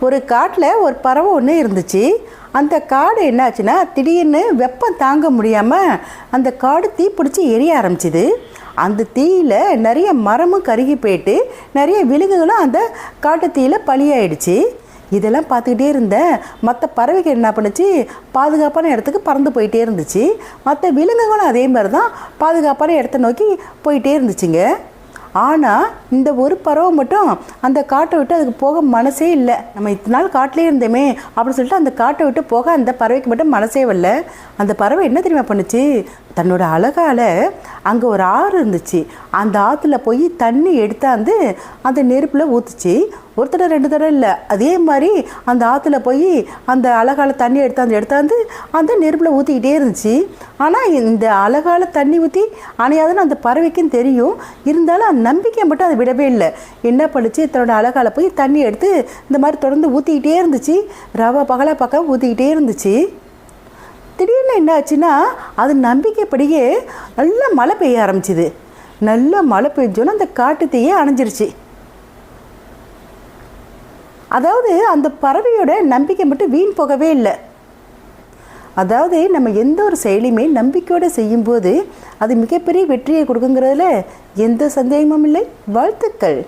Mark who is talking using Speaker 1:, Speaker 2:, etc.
Speaker 1: ஒரு காட்டில் ஒரு பறவை ஒன்று இருந்துச்சு. அந்த காடு என்னாச்சுன்னா திடீர்னு வெப்பம் தாங்க முடியாமல் அந்த காடு தீப்பிடிச்சி எரிய ஆரம்பிச்சிது. அந்த தீயில் நிறைய மரமும் கருகி போயிட்டு நிறைய விலங்குகளும் அந்த காட்டு தீயில் பலியாயிடுச்சு. இதெல்லாம் பார்த்துக்கிட்டே இருந்தேன். மற்ற பறவைகள் என்ன பண்ணுச்சு, பாதுகாப்பான இடத்துக்கு பறந்து போயிட்டே இருந்துச்சு. மற்ற விலங்குகளும் அதே மாதிரி தான் பாதுகாப்பான இடத்த நோக்கி போயிட்டே இருந்துச்சுங்க. ஆனால் இந்த ஒரு பறவை மட்டும் அந்த காட்டை விட்டு அதுக்கு போக மனசே இல்லை. நம்ம இத்தனை நாள் காட்டிலே இருந்தோமே அப்படின்னு சொல்லிட்டு அந்த காட்டை விட்டு போக அந்த பறவைக்கு மட்டும் மனசே வரல. அந்த பறவை என்ன தெரியுமா பண்ணுச்சு, தன்னோட அழகால் அங்கே ஒரு ஆறு இருந்துச்சு. அந்த ஆற்றுல போய் தண்ணி எடுத்தாந்து அந்த நெருப்பில் ஊற்றுச்சு. ஒரு தடவை 2 தடவை இல்லை, அதே மாதிரி அந்த ஆற்றுல போய் அந்த அழகால் தண்ணி எடுத்தாந்து அந்த நெருப்பில் ஊற்றிக்கிட்டே இருந்துச்சு. ஆனால் இந்த அழகால் தண்ணி ஊற்றி அணையாதுன்னு அந்த பறவைக்கும் தெரியும். இருந்தாலும் அந்த நம்பிக்கை மட்டும் அதை விடவே இல்லை. என்ன பண்ணிச்சு, தன்னோட அழகால் போய் தண்ணி எடுத்து இந்த மாதிரி தொடர்ந்து ஊற்றிக்கிட்டே இருந்துச்சு. ரவா பகலாக பக்கம் ஊற்றிக்கிட்டே இருந்துச்சு. திடீர்னு என்ன ஆச்சுன்னா அது நம்பிக்கைப்படியே நல்லா மழை பெய்ய ஆரம்பிச்சிது. நல்லா மழை பெஞ்சோன்னா அந்த காட்டு தீயே அணைஞ்சிருச்சு. அதாவது அந்த பறவையோட நம்பிக்கை மட்டும் வீண் போகவே இல்லை. அதாவது நம்ம எந்த ஒரு செயலையுமே நம்பிக்கையோடு செய்யும்போது அது மிகப்பெரிய வெற்றியை கொடுக்குங்கிறதுல எந்த சந்தேகமும் இல்லை. வாழ்த்துக்கள்.